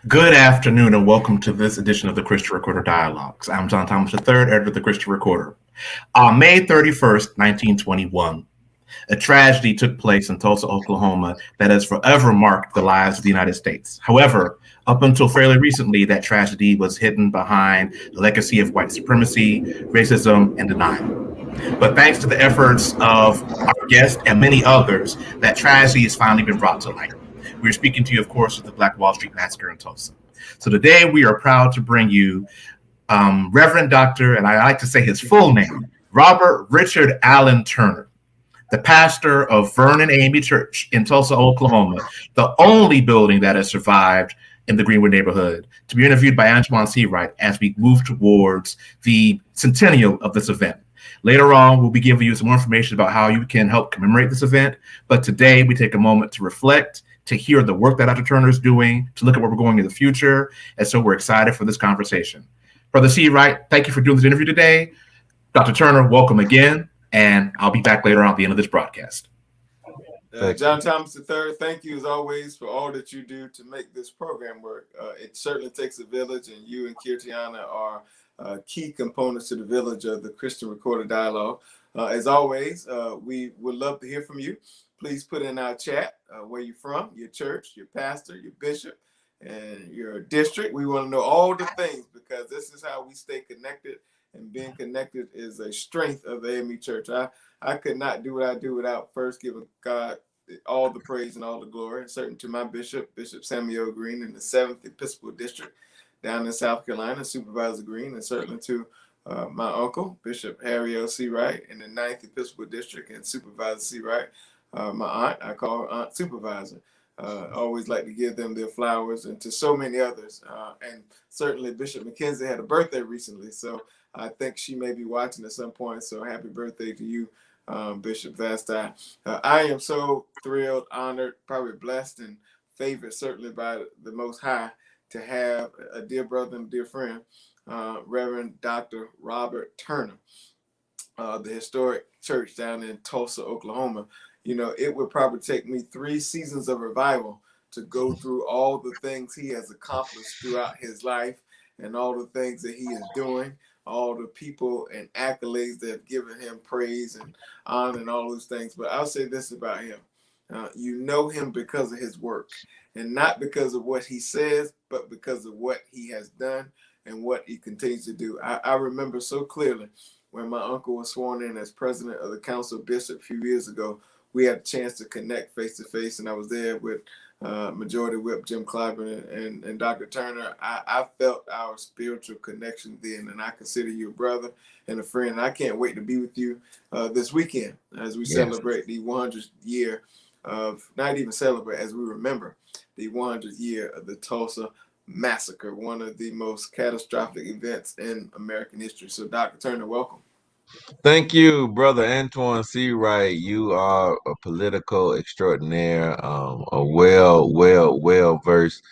Good afternoon and welcome to this edition of the Christian Recorder Dialogues. I'm John Thomas III, editor of the Christian Recorder. On May 31st, 1921, a tragedy took place in Tulsa, Oklahoma that has forever marked the lives of the United States. However, up until fairly recently, that tragedy was hidden behind the legacy of white supremacy, racism, and denial. But thanks to the efforts of our guest and many others, that tragedy has finally been brought to light. We're speaking to you, of course, of the Black Wall Street Massacre in Tulsa. So today we are proud to bring you Reverend Dr., and I like to say his full name, Robert Richard Allen Turner, the pastor of Vernon AME Church in Tulsa, Oklahoma, the only building that has survived in the Greenwood neighborhood, to be interviewed by Antoine Seawright as we move towards the centennial of this event. Later on, we'll be giving you some more information about how you can help commemorate this event. But today, we take a moment to reflect, to hear the work that Dr. Turner is doing, to look at where we're going in the future. And so we're excited for this conversation. Brother Seawright, thank you for doing this interview today. Dr. Turner, welcome again. And I'll be back later on at the end of this broadcast. John Thomas III, thank you as always for all that you do to make this program work. It certainly takes a village, and you and Kirtiana are key components to the village of the Christian Recorder Dialogue. As always, we would love to hear from you. Please put in our chat where you're from, your church, your pastor, your bishop, and your district. We want to know all the things because this is how we stay connected, and being connected is a strength of the AME Church. I could not do what I do without first giving God all the praise and all the glory, and certainly to my bishop, Bishop Samuel Green in the 7th Episcopal District down in South Carolina, Supervisor Green, and certainly to my uncle, Bishop Harry L. Seawright in the 9th Episcopal District and Supervisor Seawright. My aunt, I call her Aunt Supervisor. Always like to give them their flowers, and to so many others. And certainly Bishop McKenzie had a birthday recently, so I think she may be watching at some point. So happy birthday to you, Bishop Vasti. I am so thrilled, honored, probably blessed, and favored certainly by the Most High to have a dear brother and dear friend, Reverend Dr. Robert Turner, the historic church down in Tulsa, Oklahoma. You know, it would probably take me 3 seasons of revival to go through all the things he has accomplished throughout his life and all the things that he is doing, all the people and accolades that have given him praise and honor and all those things. But I'll say this about him. You know him because of his work, and not because of what he says, but because of what he has done and what he continues to do. I remember so clearly when my uncle was sworn in as president of the Council of Bishops a few years ago. We had a chance to connect face to face, and I was there with Majority Whip Jim Clyburn and Dr. Turner. I felt our spiritual connection then, and I consider you a brother and a friend. And I can't wait to be with you this weekend as we celebrate the 100th year of, not even celebrate, as we remember the 100th year of the Tulsa Massacre, one of the most catastrophic events in American history. So, Dr. Turner, welcome. Thank you, Brother Antoine Seawright. You are a political extraordinaire, a well-versed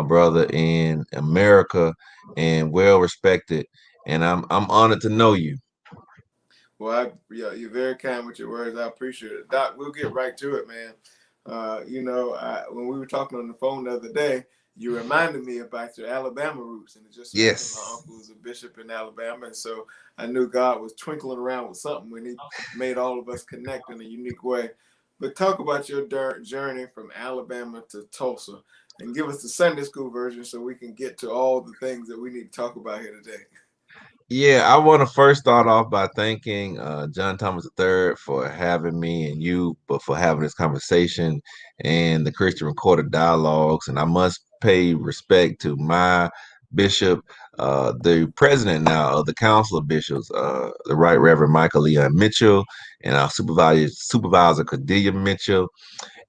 brother in America, and well-respected. And I'm honored to know you. Well, you're very kind with your words. I appreciate it. Doc, we'll get right to it, man. When we were talking on the phone the other day, you reminded me about your Alabama roots, and it just so happened my uncle was a bishop in Alabama, and so I knew God was twinkling around with something when he made all of us connect in a unique way. But talk about your journey from Alabama to Tulsa, and give us the Sunday school version so we can get to all the things that we need to talk about here today. Yeah, I want to first start off by thanking John Thomas III for having me, and you, but for having this conversation and the Christian Recorded Dialogues. And I must pay respect to my bishop, the president now of the Council of Bishops, the Right Reverend Michael Leon Mitchell, and our supervisor Cordelia Mitchell,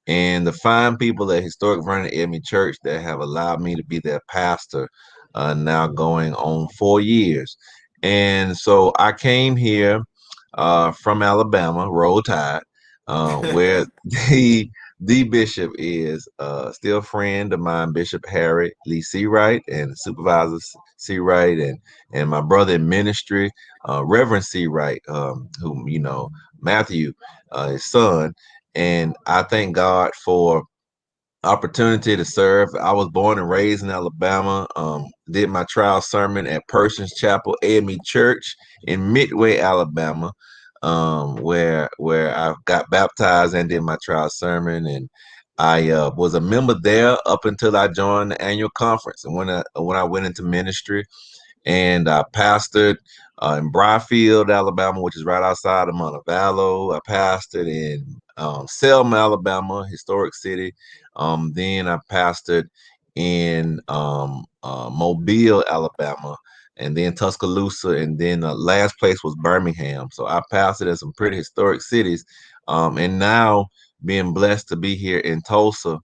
and the fine people at Historic Vernon AME Church that have allowed me to be their pastor, now going on 4 years. And so I came here from Alabama, Roll Tide, where the bishop is still a friend of mine, Bishop Harry Lee Seawright, and Supervisor Seawright, and my brother in ministry, Reverend Seawright, whom you know, Matthew, his son. And I thank God for opportunity to serve. I was born and raised in Alabama. Did my trial sermon at Persons Chapel AME Church in Midway, Alabama, where I got baptized and did my trial sermon. And I was a member there up until I joined the annual conference. And when I went into ministry, and I pastored in Bryfield, Alabama, which is right outside of Montevallo. I pastored in Selma, Alabama, historic city. Then I pastored in Mobile, Alabama, and then Tuscaloosa, and then the last place was Birmingham. So I pastored in some pretty historic cities, and now being blessed to be here in Tulsa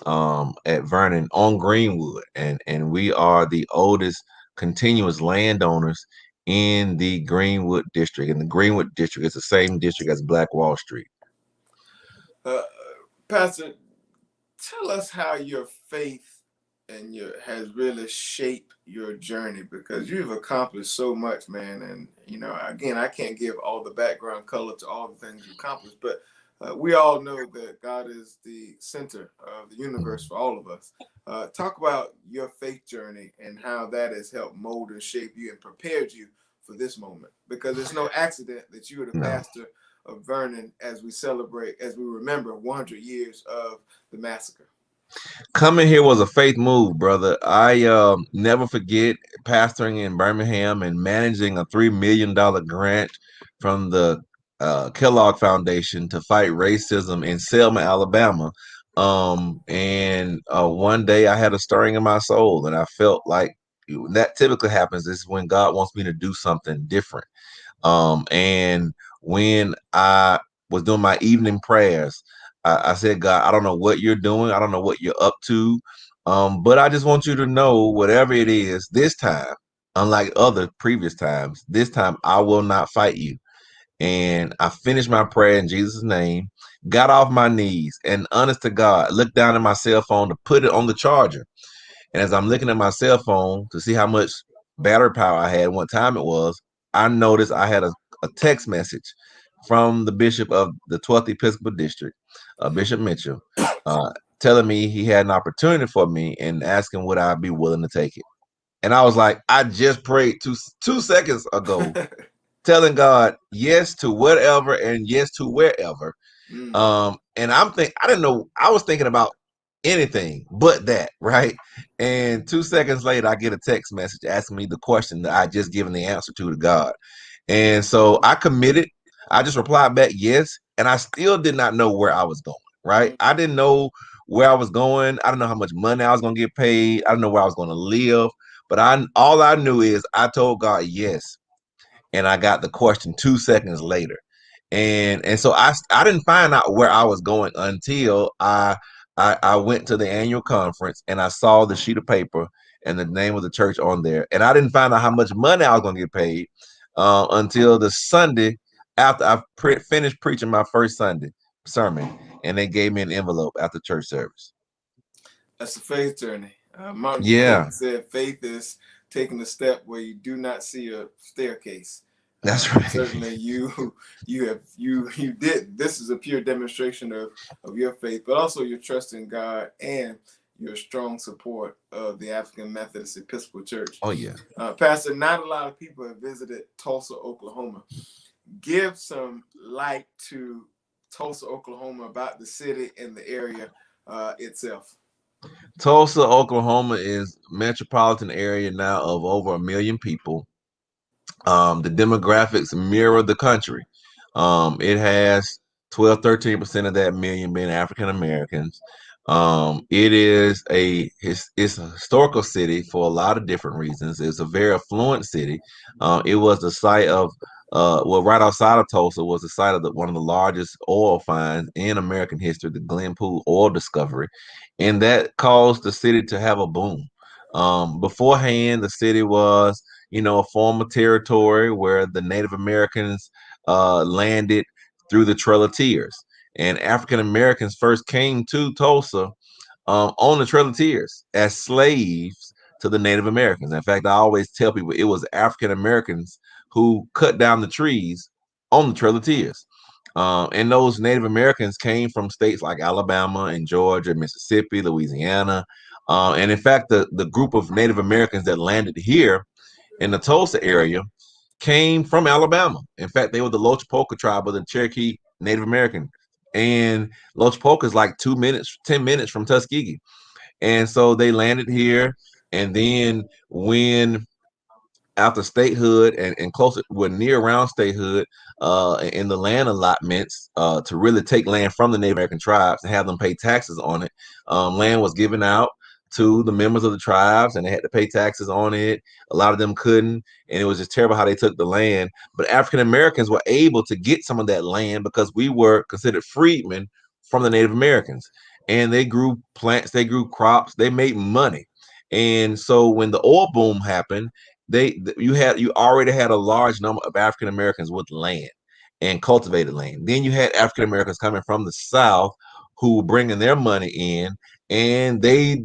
at Vernon on Greenwood, and we are the oldest continuous landowners in the Greenwood district. And the Greenwood district is the same district as Black Wall Street. Pastor, tell us how your faith and has really shaped your journey, because you've accomplished so much, man. And again, I can't give all the background color to all the things you accomplished, but we all know that God is the center of the universe for all of us. Talk about your faith journey and how that has helped mold and shape you and prepared you for this moment, because it's no accident that you are the pastor of Vernon as we remember 100 years of the massacre. Coming here was a faith move, brother. I never forget pastoring in Birmingham and managing a $3 million grant from the Kellogg Foundation to fight racism in Selma, Alabama. And one day I had a stirring in my soul, and I felt like that typically happens. This is when God wants me to do something different. And when I was doing my evening prayers, I said, God, I don't know what you're doing. I don't know what you're up to. But I just want you to know whatever it is this time, unlike other previous times, this time I will not fight you. And I finished my prayer in Jesus' name, got off my knees, and honest to God, looked down at my cell phone to put it on the charger. And as I'm looking at my cell phone to see how much battery power I had, what time it was, I noticed I had a text message from the bishop of the 12th Episcopal District, Bishop Mitchell, telling me he had an opportunity for me and asking would I be willing to take it. And I was like, I just prayed two seconds ago, telling God yes to whatever and yes to wherever. And I didn't know, I was thinking about anything but that, right? And 2 seconds later, I get a text message asking me the question that I just given the answer to God. And so I committed. I just replied back yes, and I still did not know where I was going, right? I didn't know where I was going. I didn't know how much money I was going to get paid. I didn't know where I was going to live. But all I knew is I told God yes, and I got the question 2 seconds later. And so I didn't find out where I was going until I went to the annual conference and I saw the sheet of paper and the name of the church on there. And I didn't find out how much money I was going to get paid until the Sunday after I finished preaching my first Sunday sermon. And they gave me an envelope after church service. That's a faith journey. Martin Luther King said faith is taking a step where you do not see a staircase. That's right. Certainly you did. This is a pure demonstration of your faith, but also your trust in God and your strong support of the African Methodist Episcopal Church. Oh, yeah. Pastor, not a lot of people have visited Tulsa, Oklahoma. Give some light to Tulsa, Oklahoma, about the city and the area itself. Tulsa, Oklahoma is a metropolitan area now of over 1 million people. The demographics mirror the country. It has 12-13% of that million being African Americans. It is it's a historical city for a lot of different reasons. It's a very affluent city. It was the site of right outside of Tulsa was the site of one of the largest oil finds in American history, the Glenpool oil discovery, and that caused the city to have a boom. Beforehand, the city was a former territory where the Native Americans landed through the Trail of Tears. And African Americans first came to Tulsa on the Trail of Tears as slaves to the Native Americans. In fact, I always tell people it was African Americans who cut down the trees on the Trail of Tears. And those Native Americans came from states like Alabama and Georgia, Mississippi, Louisiana. And in fact, the group of Native Americans that landed here in the Tulsa area came from Alabama. In fact, they were the Lochapoka tribe of the Cherokee Native American. And Lochapoka is like 2 minutes, 10 minutes from Tuskegee. And so they landed here. And then when after statehood and closer, we're near around statehood, in the land allotments, to really take land from the Native American tribes and have them pay taxes on it. Land was given out to the members of the tribes, and they had to pay taxes on it. A lot of them couldn't, and it was just terrible how they took the land. But African Americans were able to get some of that land because we were considered freedmen from the Native Americans, and they grew plants, they grew crops, they made money. And so when the oil boom happened, you already had a large number of African Americans with land and cultivated land. Then you had African Americans coming from the South who were bringing their money in, and they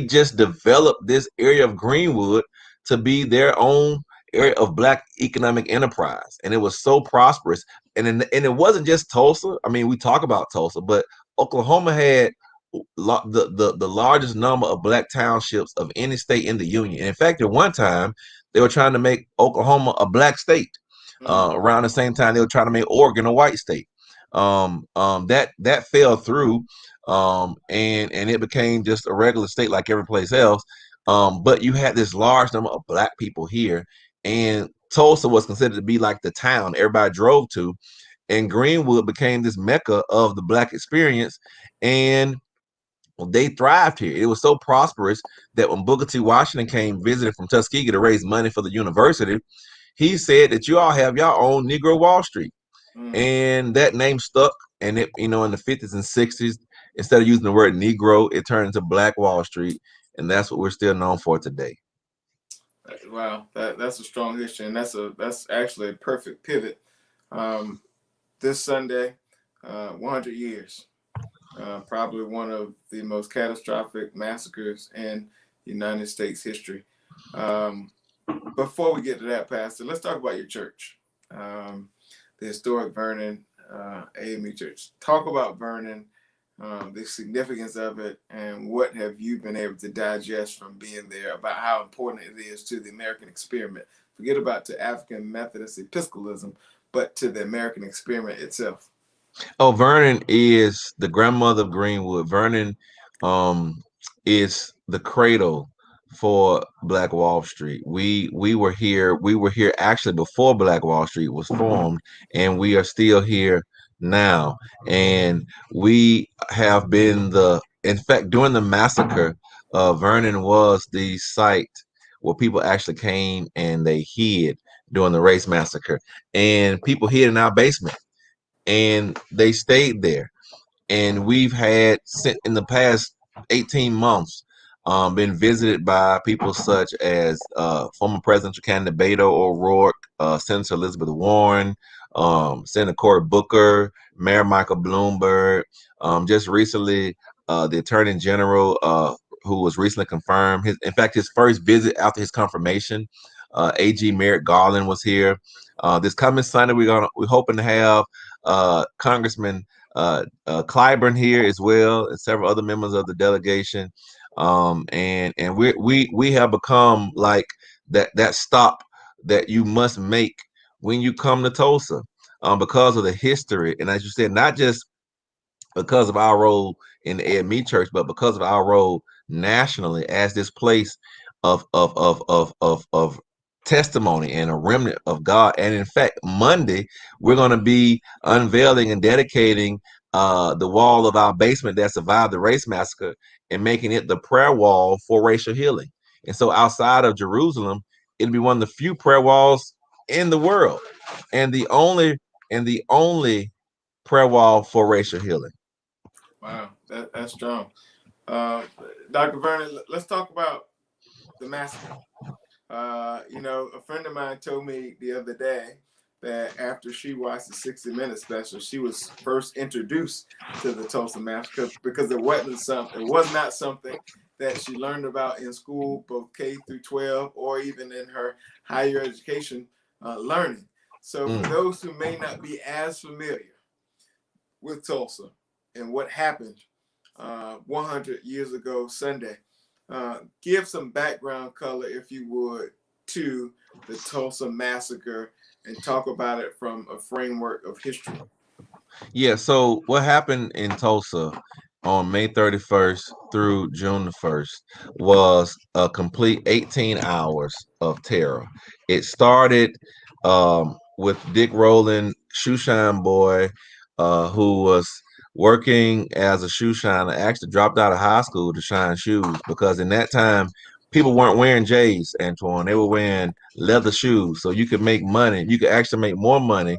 just developed this area of Greenwood to be their own area of Black economic enterprise, and it was so prosperous. And it wasn't just Tulsa. I mean, we talk about Tulsa, but Oklahoma had the largest number of Black townships of any state in the union. And in fact, at one time, they were trying to make Oklahoma a Black state. Around the same time, they were trying to make Oregon a white state. That fell through, and it became just a regular state like every place else. But you had this large number of Black people here, and Tulsa was considered to be like the town everybody drove to, and Greenwood became this mecca of the Black experience. And they thrived here. It was so prosperous that when Booker T. Washington came visiting from Tuskegee to raise money for the university, he said that you all have your own Negro Wall Street. And that name stuck. And it, in the 50s and 60s, instead of using the word Negro, it turned into Black Wall Street. And that's what we're still known for today. Wow, that's a strong history, and that's actually a perfect pivot. This Sunday, 100 years. Probably one of the most catastrophic massacres in United States history. Before we get to that, Pastor, let's talk about your church, the historic Vernon AME Church. Talk about Vernon, the significance of it, and what have you been able to digest from being there about how important it is to the American experiment. Forget about to African Methodist Episcopalism, but to the American experiment itself. Oh, Vernon is the grandmother of Greenwood. Vernon is the cradle for Black Wall Street. We were here. We were here actually before Black Wall Street was formed, and we are still here now. And we have been in fact, during the massacre, Vernon was the site where people actually came and they hid during the race massacre, and people hid in our basement, and they stayed there. And we've had, in the past 18 months, been visited by people such as former presidential candidate Beto O'Rourke, Senator Elizabeth Warren, Senator Cory Booker, Mayor Michael Bloomberg. Just recently, the Attorney General, who was recently confirmed, in fact, his first visit after his confirmation, AG Merrick Garland was here. This coming Sunday, we're hoping to have Congressman Clyburn here as well, and several other members of the delegation. And we have become like that stop that you must make when you come to Tulsa, because of the history. And as you said, not just because of our role in the AME Church, but because of our role nationally as this place of testimony and a remnant of God. And in fact, Monday, we're going to be unveiling and dedicating the wall of our basement that survived the race massacre and making it the prayer wall for racial healing. And so outside of Jerusalem, it'll be one of the few prayer walls in the world, and the only prayer wall for racial healing. Wow, that's strong. Dr. Vernon, let's talk about the massacre. A friend of mine told me the other day that after she watched the 60 Minutes special, she was first introduced to the Tulsa Massacre because it was not something that she learned about in school, both K through 12, or even in her higher education learning. So for those who may not be as familiar, with Tulsa and what happened 100 years ago Sunday. Give some background color, if you would, to the Tulsa Massacre and talk about it from a framework of history. Yeah, so what happened in Tulsa on May 31st through June the 1st was a complete 18 hours of terror. It started with Dick Rowland, shoeshine boy, who was working as a shoe shiner, actually dropped out of high school to shine shoes because in that time, people weren't wearing J's, Antoine. They were wearing leather shoes. So you could make money. You could actually make more money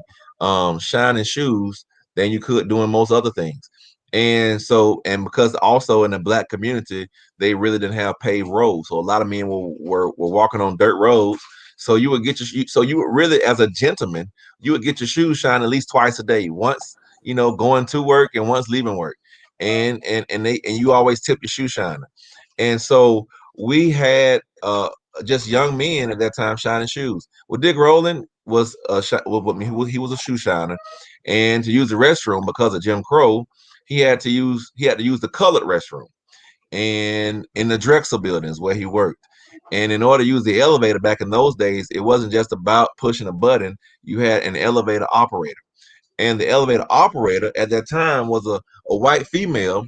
shining shoes than you could doing most other things. And so, and because also in the black community, they really didn't have paved roads. So a lot of men were walking on dirt roads. So you would get so you would really, as a gentleman, you would get your shoes shined at least twice a day. Once, going to work and once leaving work. And you always tip your shoe shiner. And so we had just young men at that time shining shoes. Well, Dick Rowland was he was a shoe shiner, and to use the restroom because of Jim Crow, he had to use the colored restroom, and in the Drexel buildings where he worked. And in order to use the elevator back in those days, it wasn't just about pushing a button. You had an elevator operator. And the elevator operator at that time was a white female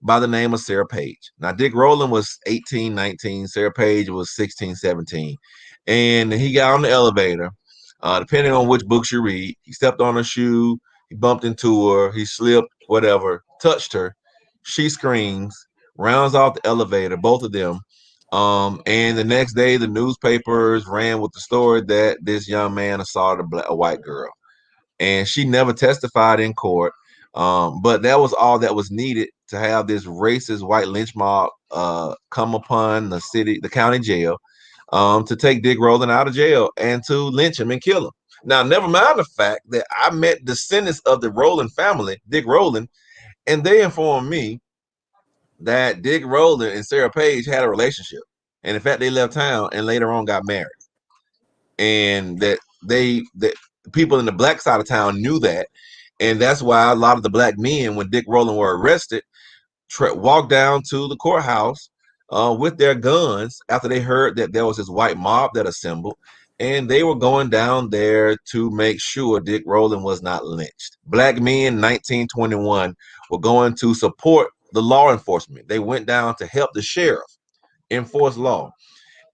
by the name of Sarah Page. Now, Dick Rowland was 18, 19. Sarah Page was 16, 17. And he got on the elevator. Depending on which books you read, he stepped on her shoe, he bumped into her, he slipped, whatever, touched her. She screams, rounds off the elevator, both of them. And the next day, the newspapers ran with the story that this young man assaulted a white girl. And she never testified in court. But that was all that was needed to have this racist white lynch mob come upon the county jail, to take Dick Rowland out of jail and to lynch him and kill him. Now, never mind the fact that I met descendants of the Rowland family, Dick Rowland, and they informed me that Dick Rowland and Sarah Page had a relationship. And in fact, they left town and later on got married. And that people in the black side of town knew that. And that's why a lot of the black men, when Dick Rowland were arrested, walked down to the courthouse with their guns after they heard that there was this white mob that assembled. And they were going down there to make sure Dick Rowland was not lynched. Black men in 1921 were going to support the law enforcement. They went down to help the sheriff enforce law.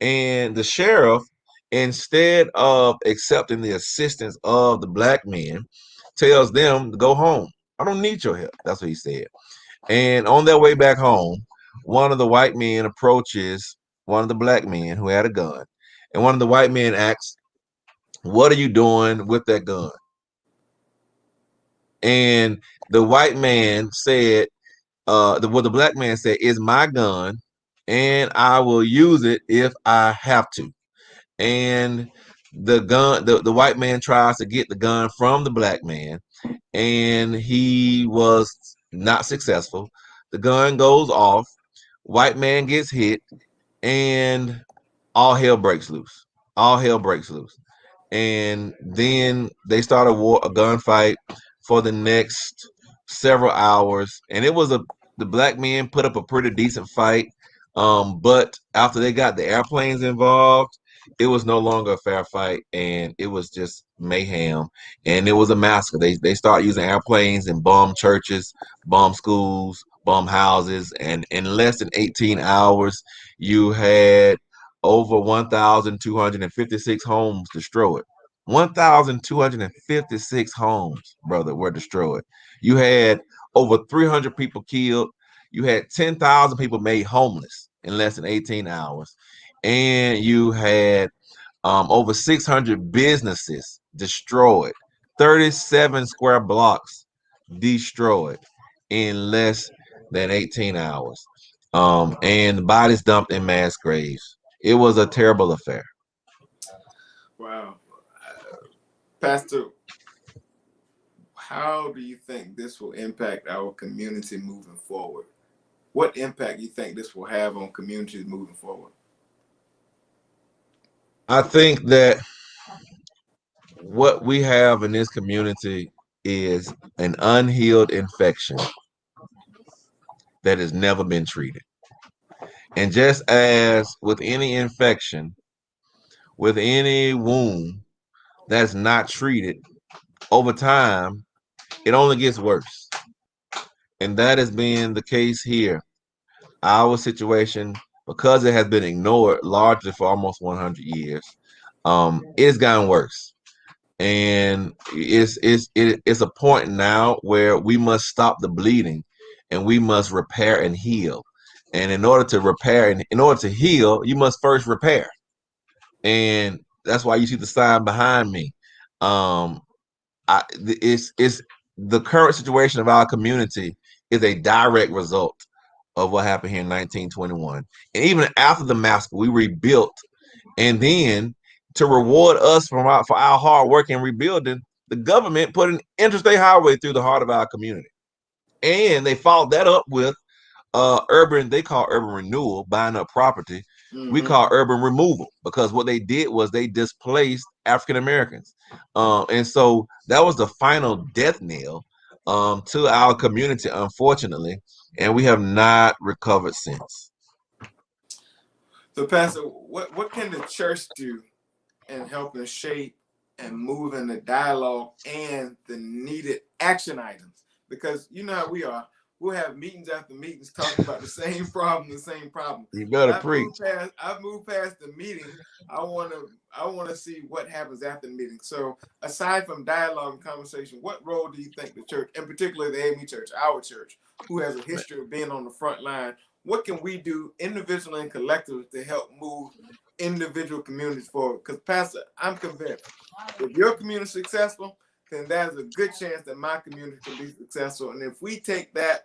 And the sheriff, instead of accepting the assistance of the black men, tells them to go home. I don't need your help. That's what he said. And on their way back home, one of the white men approaches one of the black men who had a gun. And one of the white men asks, "What are you doing with that gun?" And the white man said, the black man said, "It's my gun, and I will use it if I have to." And the white man tries to get the gun from the black man, and he was not successful. The gun goes off, white man gets hit, and all hell breaks loose. All hell breaks loose. And then they start a gunfight for the next several hours. And the black men put up a pretty decent fight. But after they got the airplanes involved, it was no longer a fair fight, and it was just mayhem, and it was a massacre. They start using airplanes and bomb churches, bomb schools, bomb houses, and in less than 18 hours, you had over 1,256 homes destroyed. 1,256 homes, brother, were destroyed. You had over 300 people killed. You had 10,000 people made homeless in less than 18 hours. And you had over 600 businesses destroyed, 37 square blocks destroyed in less than 18 hours. And bodies dumped in mass graves. It was a terrible affair. Wow. Pastor, how do you think this will impact our community moving forward? What impact do you think this will have on communities moving forward? I think that what we have in this community is an unhealed infection that has never been treated. And just as with any infection, with any wound that's not treated, over time, it only gets worse. And that has been the case here. Our situation, because it has been ignored largely for almost 100 years, it's gotten worse. And it's a point now where we must stop the bleeding and we must repair and heal. And in order to repair and in order to heal, you must first repair. And that's why you see the sign behind me. It's the current situation of our community is a direct result of what happened here in 1921. And even after the massacre, we rebuilt. And then to reward us for our hard work in rebuilding, the government put an interstate highway through the heart of our community. And they followed that up with they call urban renewal, buying up property. We call urban removal, because what they did was they displaced African Americans. And so that was the final death knell to our community, unfortunately, and we have not recovered since. So, Pastor, what can the church do in helping shape and move in the dialogue and the needed action items? Because you know how we are. We'll have meetings after meetings talking about the same problem. You better preach. I've moved past the meeting. I want to see what happens after the meeting. So aside from dialogue and conversation, what role do you think the church, and particularly the AME Church, our church, who has a history of being on the front line, what can we do individually and collectively to help move individual communities forward? Because Pastor, I'm convinced if your community is successful, then there's a good chance that my community can be successful. And if we take that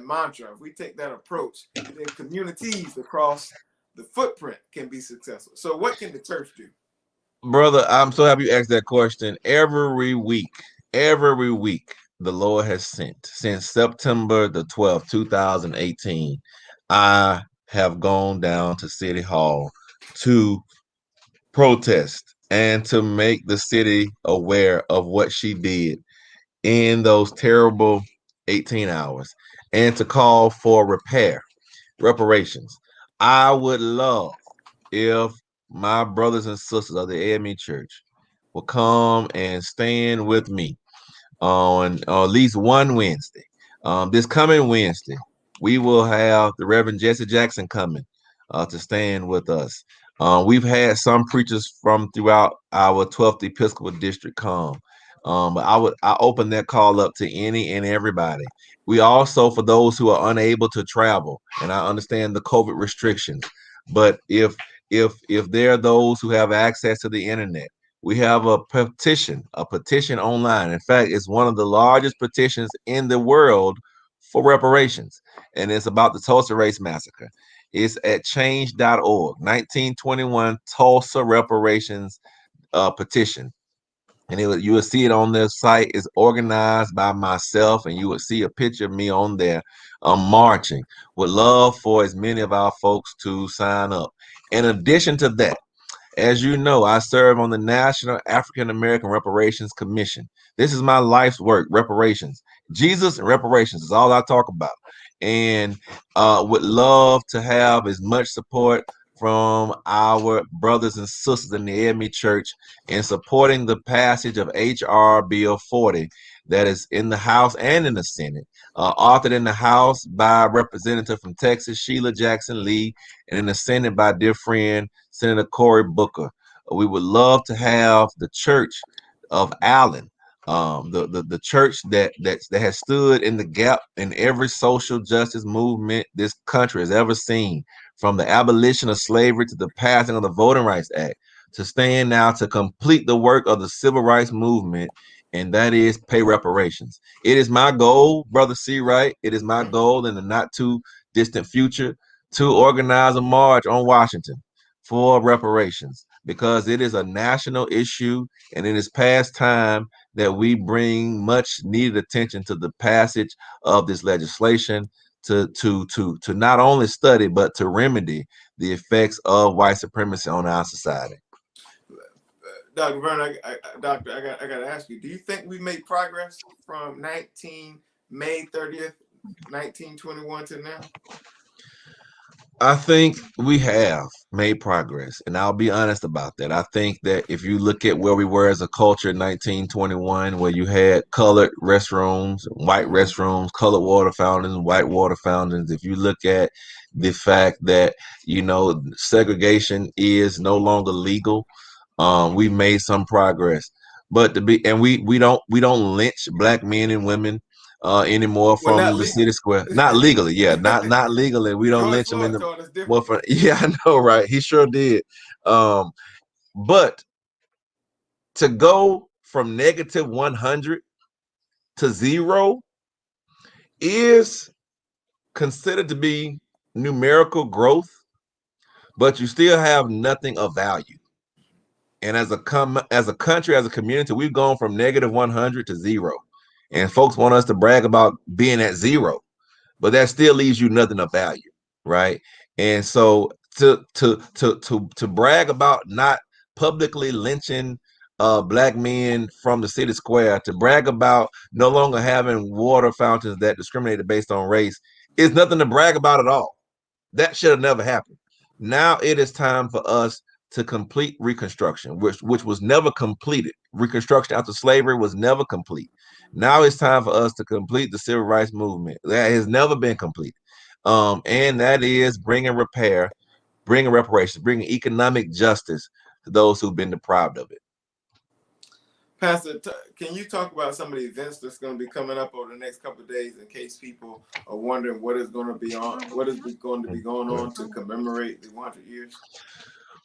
mantra, if we take that approach, then communities across the footprint can be successful. So what can the church do? Brother, I'm so happy you asked that question. Every week, the Lord has sent, since September the 12th, 2018, I have gone down to City Hall to protest and to make the city aware of what she did in those terrible 18 hours and to call for reparations. I would love if my brothers and sisters of the AME Church will come and stand with me on at least one Wednesday. This coming Wednesday, we will have the Reverend Jesse Jackson coming to stand with us. We've had some preachers from throughout our 12th Episcopal District come. But I open that call up to any and everybody. We also, for those who are unable to travel, and I understand the COVID restrictions, but if there are those who have access to the internet, we have a petition online. In fact, it's one of the largest petitions in the world for reparations, and it's about the Tulsa Race Massacre. It's at change.org, 1921 Tulsa reparations petition. And you will see it on their site. It's organized by myself, and you will see a picture of me on there marching. Would love for as many of our folks to sign up. In addition to that, as you know, I serve on the National African American Reparations Commission. This is my life's work, reparations. Jesus and reparations is all I talk about. And would love to have as much support from our brothers and sisters in the AME Church in supporting the passage of H.R. Bill 40 that is in the House and in the Senate, authored in the House by a representative from Texas, Sheila Jackson Lee, and in the Senate by dear friend, Senator Cory Booker. We would love to have the Church of Allen, the church that has stood in the gap in every social justice movement this country has ever seen, from the abolition of slavery to the passing of the Voting Rights Act, to stand now to complete the work of the civil rights movement, and that is pay reparations. It is my goal, Brother C. Wright, it is my goal in the not too distant future to organize a march on Washington for reparations, because it is a national issue, and it is past time that we bring much needed attention to the passage of this legislation to not only study but to remedy the effects of white supremacy on our society. Dr. Vernon, Doctor, I got to ask you, do you think we made progress from May 30th, 1921 to now? I think we have made progress, and I'll be honest about that. I think that if you look at where we were as a culture in 1921, where you had colored restrooms, white restrooms, colored water fountains, white water fountains, if you look at the fact that, segregation is no longer legal, we made some progress. But we don't lynch black men and women anymore Well, from not the legally. city square. Not legally, yeah, not legally. We don't George lynch them in Floyd the taught us different. well, yeah, I know, right? He sure did. But to go from -100 to 0 is considered to be numerical growth, but you still have nothing of value. And as a country, as a community, we've gone from -100 to 0. And folks want us to brag about being at 0, but that still leaves you nothing of value, right? And so to brag about not publicly lynching black men from the city square, to brag about no longer having water fountains that discriminated based on race, is nothing to brag about at all. That should have never happened. Now it is time for us to complete Reconstruction, which was never completed. Reconstruction after slavery was never complete. Now it's time for us to complete the civil rights movement. That has never been completed. And that is bringing reparations, bringing economic justice to those who've been deprived of it. Pastor, can you talk about some of the events that's going to be coming up over the next couple of days, in case people are wondering what is going to be going on to commemorate the 100 years?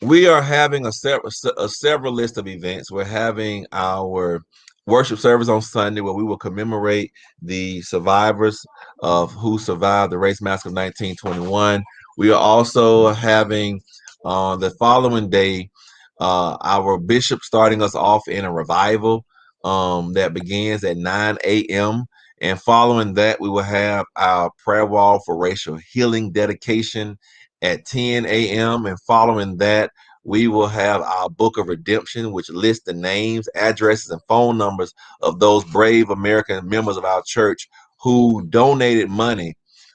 We are having a several list of events. We're having our worship service on Sunday, where we will commemorate the survivors of who survived the race massacre of 1921. We are also having the following day our bishop starting us off in a revival that begins at 9 a.m. And following that, we will have our prayer wall for racial healing dedication at 10 a.m. And following that, we will have our book of redemption, which lists the names, addresses, and phone numbers of those brave American members of our church who donated money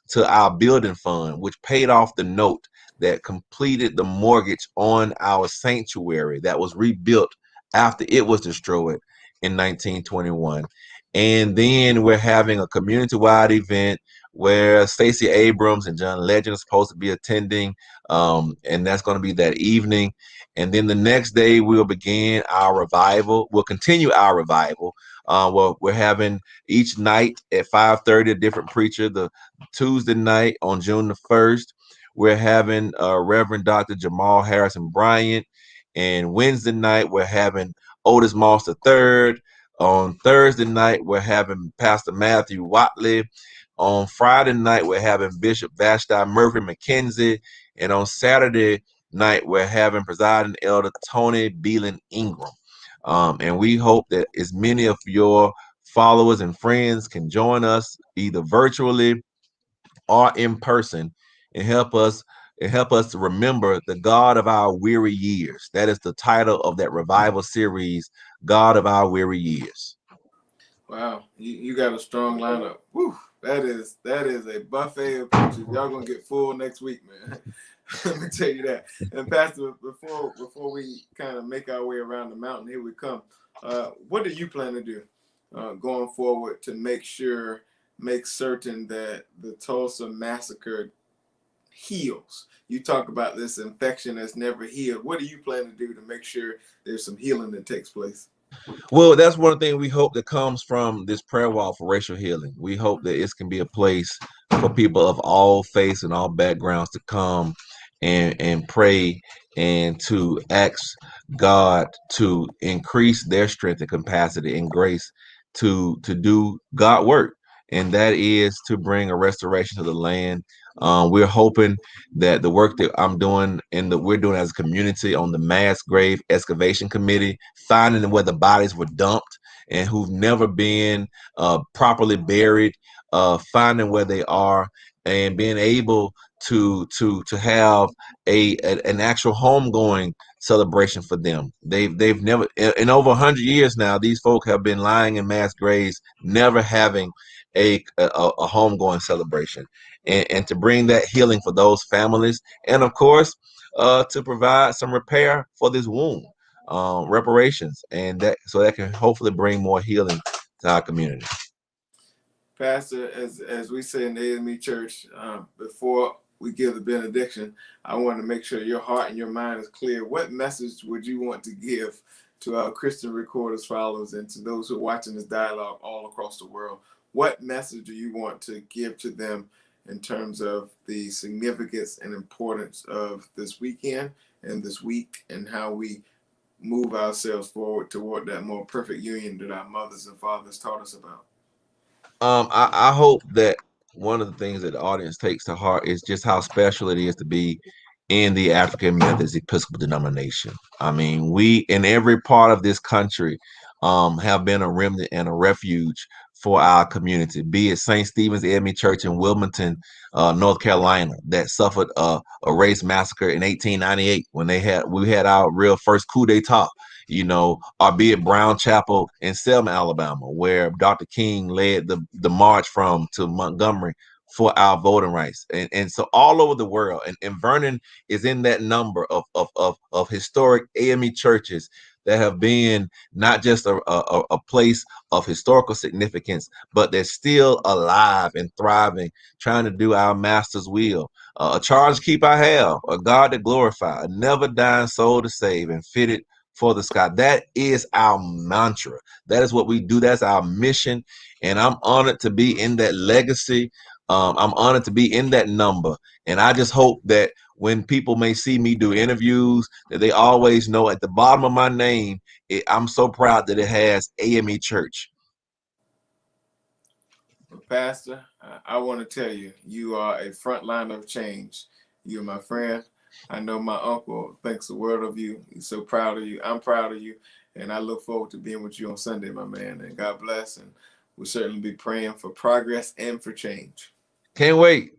to our building fund, which paid off the note that completed the mortgage on our sanctuary that was rebuilt after it was destroyed in 1921. And then we're having a community-wide event where Stacey Abrams and John Legend are supposed to be attending, and that's going to be that evening. And then the next day we'll begin our revival. We'll continue our revival. We're having each night at 5:30 a different preacher. The Tuesday night on June the 1st, we're having Reverend Dr. Jamal Harrison Bryant. And Wednesday night, we're having Otis Moss III. On Thursday night, we're having Pastor Matthew Watley. On Friday night, we're having Bishop Vashti Murphy McKenzie. And on Saturday night, we're having Presiding Elder Tony Beelan Ingram. And we hope that as many of your followers and friends can join us either virtually or in person and help us to remember the God of our weary years. That is the title of that revival series, God of Our Weary Years. Wow, you got a strong lineup. Whew, that is a buffet of preachers. Y'all gonna get full next week, man. Let me tell you that. And Pastor, before we kind of make our way around the mountain, here we come. What do you plan to do going forward to make certain that the Tulsa Massacre heals? You talk about this infection that's never healed. What do you plan to do to make sure there's some healing that takes place? Well, that's one thing we hope that comes from this prayer wall for racial healing. We hope that it can be a place for people of all faiths and all backgrounds to come and pray and to ask God to increase their strength and capacity and grace to do God work. And that is to bring a restoration to the land. We're hoping that the work that I'm doing and that we're doing as a community on the mass grave excavation committee, finding where the bodies were dumped and who've never been properly buried, finding where they are, and being able to have an actual homegoing celebration for them. They've never, in over 100 years now, these folk have been lying in mass graves, never having a homegoing celebration, and to bring that healing for those families, and of course, to provide some repair for this wound, reparations, and that so that can hopefully bring more healing to our community. Pastor, as we say in the AME Church, before we give the benediction, I want to make sure your heart and your mind is clear. What message would you want to give to our Christian Recorders followers and to those who are watching this dialogue all across the world? What message do you want to give to them in terms of the significance and importance of this weekend and this week, and how we move ourselves forward toward that more perfect union that our mothers and fathers taught us about? I hope that one of the things that the audience takes to heart is just how special it is to be in the African Methodist Episcopal denomination. I mean, we in every part of this country have been a remnant and a refuge for our community, be it St. Stephen's AME Church in Wilmington, North Carolina, that suffered a race massacre in 1898 when we had our real first coup d'etat. Or be it Brown Chapel in Selma, Alabama, where Dr. King led the march to Montgomery for our voting rights. And so all over the world, and Vernon is in that number of historic AME churches that have been not just a place of historical significance, but they're still alive and thriving, trying to do our master's will. A charge to keep I have, a God to glorify, a never dying soul to save, and fitted for the sky. That is our mantra. That is what we do. That's our mission. And I'm honored to be in that legacy. I'm honored to be in that number. And I just hope that when people may see me do interviews, that they always know at the bottom of my name, I'm so proud that it has AME Church. Well, Pastor, I want to tell you, you are a front line of change. You're my friend. I know my uncle thinks the world of you. He's so proud of you. I'm proud of you. And I look forward to being with you on Sunday, my man. And God bless. And we'll certainly be praying for progress and for change. Can't wait.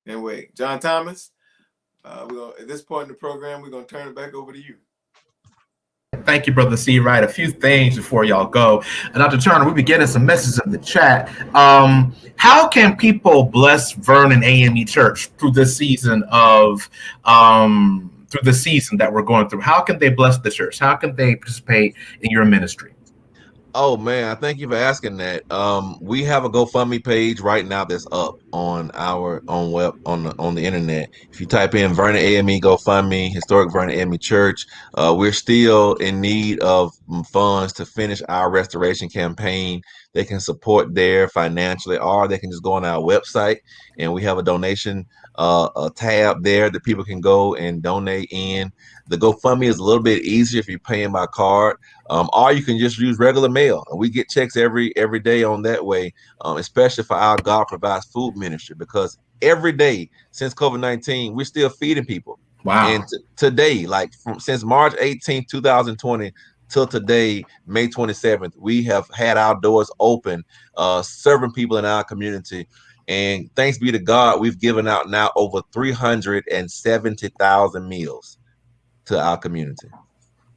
Can't wait. John Thomas, at this point in the program, we're going to turn it back over to you. Thank you, Brother C. Right. A few things before y'all go. And Dr. Turner, we'll be getting some messages in the chat. How can people bless Vernon AME Church through this season that we're going through? How can they bless the church? How can they participate in your ministry? Oh man, I thank you for asking that. We have a GoFundMe page right now that's up on our on the internet. If you type in Vernon AME GoFundMe, Historic Vernon AME Church, we're still in need of funds to finish our restoration campaign. They can support there financially, or they can just go on our website, and we have a donation a tab there that people can go and donate in. The GoFundMe is a little bit easier if you're paying by card, or you can just use regular mail. We get checks every day on that way, especially for our God Provides Food ministry, because every day since COVID-19, we're still feeding people. Wow. And today, since March 18, 2020 till today, May 27th, we have had our doors open, serving people in our community. And thanks be to God, we've given out now over 370,000 meals to our community.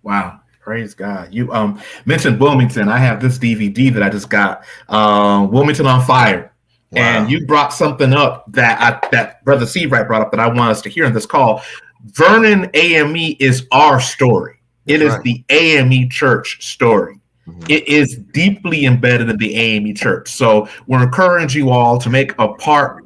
Wow. Praise God. You mentioned Wilmington. I have this DVD that I just got, Wilmington on Fire. Wow. And you brought something up that Brother Seawright brought up that I want us to hear in this call. Vernon AME is our story. It is the AME Church story. Mm-hmm. It is deeply embedded in the AME Church. So we're encouraging you all to make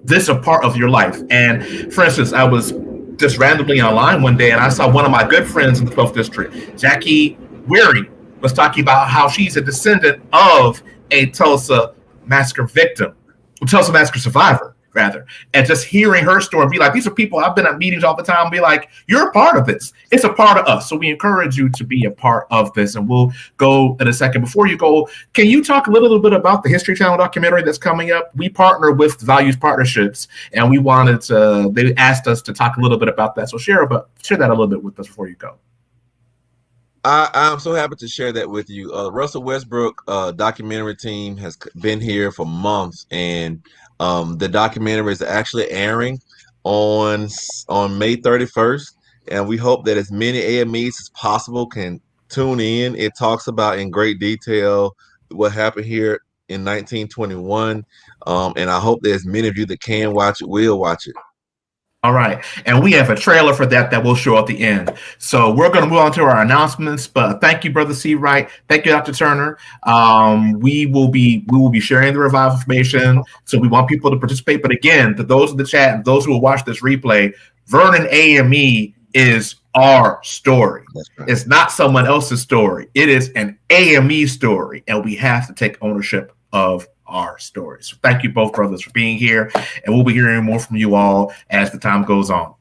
this a part of your life. And for instance, I was just randomly online one day and I saw one of my good friends in the 12th district, Jackie Weary, was talking about how she's a descendant of a Tulsa Massacre Tulsa Massacre survivor, rather. And just hearing her story and be like, these are people I've been at meetings all the time and be like, you're a part of this. It's a part of us. So we encourage you to be a part of this. And we'll go in a second. Before you go, can you talk a little bit about the History Channel documentary that's coming up? We partner with Values Partnerships, and they asked us to talk a little bit about that. So share that a little bit with us before you go. I'm so happy to share that with you. Russell Westbrook documentary team has been here for months, and the documentary is actually airing on May 31st. and we hope that as many AMEs as possible can tune in. It talks about in great detail what happened here in 1921, and I hope that as many of you that can watch it will watch it. All right. And we have a trailer for that will show at the end. So we're going to move on to our announcements. But thank you, Brother C. Wright. Thank you, Dr. Turner. We will be sharing the revival information. So we want people to participate. But again, to those in the chat and those who will watch this replay, Vernon AME is our story. Right. It's not someone else's story. It is an AME story. And we have to take ownership of our stories. So thank you both, brothers, for being here, and we'll be hearing more from you all as the time goes on. All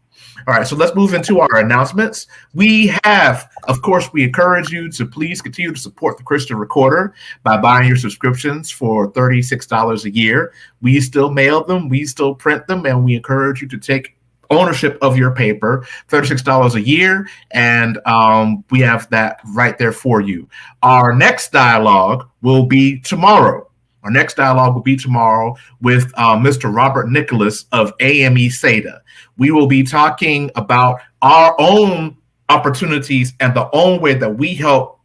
right, so let's move into our announcements. We have, of course, we encourage you to please continue to support the Christian Recorder by buying your subscriptions for $36 a year. We still mail them, we still print them, and we encourage you to take ownership of your paper, $36 a year, and we have that right there for you. Our next dialogue will be tomorrow. Our next dialogue will be tomorrow with Mr. Robert Nicholas of AME SEDA. We will be talking about our own opportunities and the own way that we help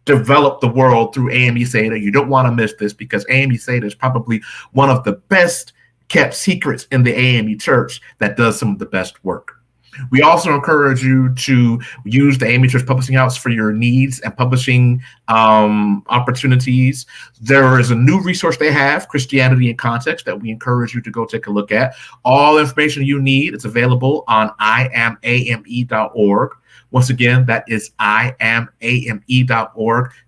develop the world through AME SEDA. You don't want to miss this because AME SEDA is probably one of the best kept secrets in the AME Church that does some of the best work. We also encourage you to use the AME Church Publishing House for your needs and publishing opportunities. There is a new resource they have, Christianity in Context, that we encourage you to go take a look at. All information you need is available on iamame.org. Once again, that is iamame.org.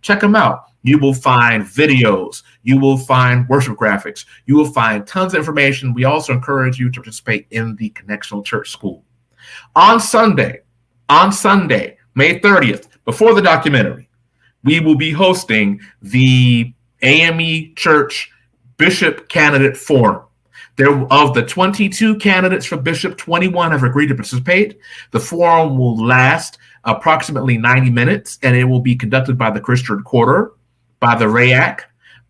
Check them out. You will find videos. You will find worship graphics. You will find tons of information. We also encourage you to participate in the Connectional Church School. On Sunday, May 30th, before the documentary, we will be hosting the AME Church Bishop Candidate Forum. Of the 22 candidates for Bishop, 21 have agreed to participate. The forum will last approximately 90 minutes, and it will be conducted by the Christian Recorder, by the RAAC,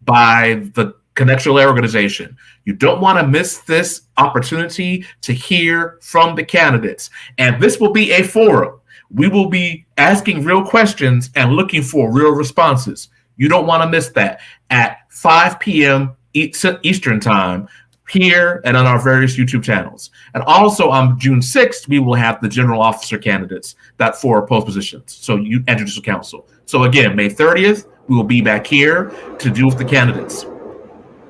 by the Connectional Organization. You don't want to miss this opportunity to hear from the candidates. And this will be a forum. We will be asking real questions and looking for real responses. You don't want to miss that at 5 p.m. Eastern Time here and on our various YouTube channels. And also on June 6th, we will have the general officer candidates for post positions. So you and judicial council. So again, May 30th, we will be back here to deal with the candidates.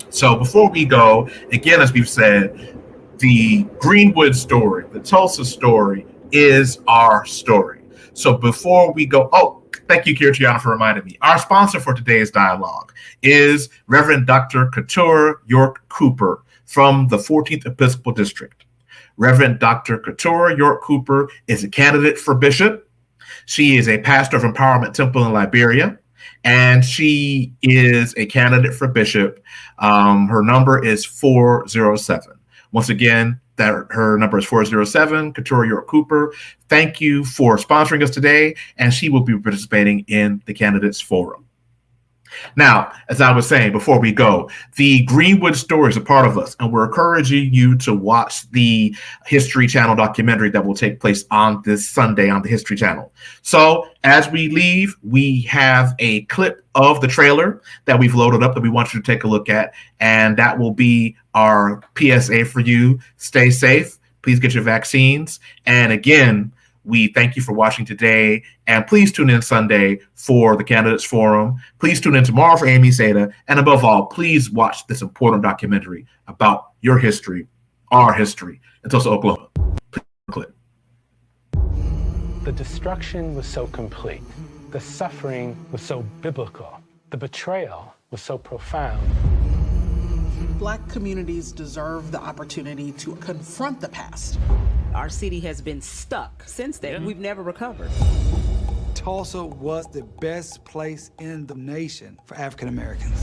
So before we go, again, as we've said, the Greenwood story, the Tulsa story is our story. So before we go, thank you, Kirtiana, for reminding me. Our sponsor for today's dialogue is Reverend Dr. Keturah York Cooper from the 14th Episcopal District. Reverend Dr. Keturah York Cooper is a candidate for bishop. She is a pastor of Empowerment Temple in Liberia, and she is a candidate for bishop. Her number is 407. Once again, her number is 407, Keturah York Cooper. Thank you for sponsoring us today, and she will be participating in the Candidates Forum. Now, as I was saying before we go, the Greenwood story is a part of us, and we're encouraging you to watch the History Channel documentary that will take place on this Sunday on the History Channel. So as we leave, we have a clip of the trailer that we've loaded up that we want you to take a look at, and that will be our PSA for you. Stay safe. Please get your vaccines. And again, we thank you for watching today, and please tune in Sunday for the Candidates Forum. Please tune in tomorrow for AME SEDA, and above all, please watch this important documentary about your history, our history, in Tulsa, Oklahoma. Click. The destruction was so complete. The suffering was so biblical. The betrayal was so profound. Black communities deserve the opportunity to confront the past. Our city has been stuck since then. We've never recovered. Tulsa was the best place in the nation for African Americans.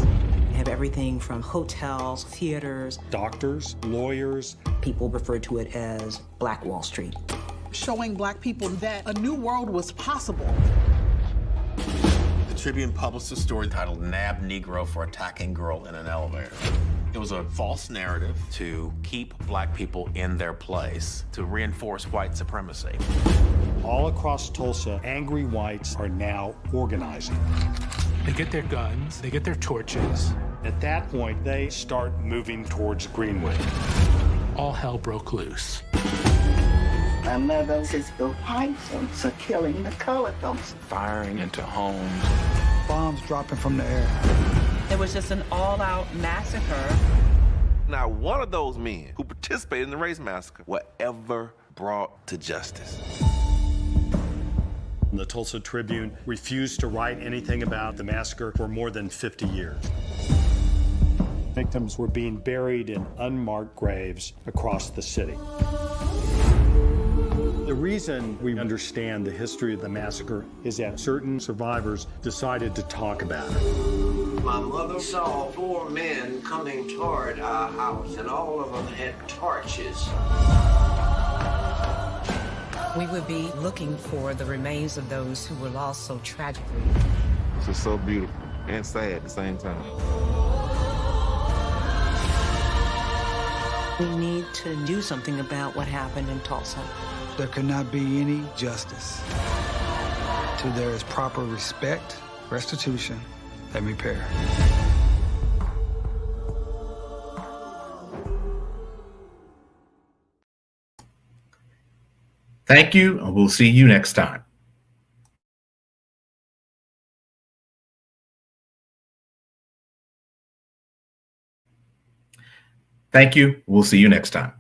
We have everything from hotels, theaters, doctors, lawyers. People refer to it as Black Wall Street. Showing Black people that a new world was possible. The Tribune published a story titled "Nab Negro for Attacking Girl in an Elevator." It was a false narrative to keep Black people in their place, to reinforce white supremacy. All across Tulsa, angry whites are now organizing. They get their guns, they get their torches. At that point, they start moving towards Greenwood. All hell broke loose. My mother says the white folks are killing the colored folks. Firing into homes. Bombs dropping from the air. It was just an all-out massacre. Not one of those men who participated in the race massacre were ever brought to justice. The Tulsa Tribune refused to write anything about the massacre for more than 50 years. Victims were being buried in unmarked graves across the city. The reason we understand the history of the massacre is that certain survivors decided to talk about it. My mother saw 4 men coming toward our house, and all of them had torches. We would be looking for the remains of those who were lost so tragically. This is so beautiful and sad at the same time. We need to do something about what happened in Tulsa. There cannot be any justice till there is proper respect, restitution, and repair. Thank you, and we'll see you next time. Thank you. We'll see you next time.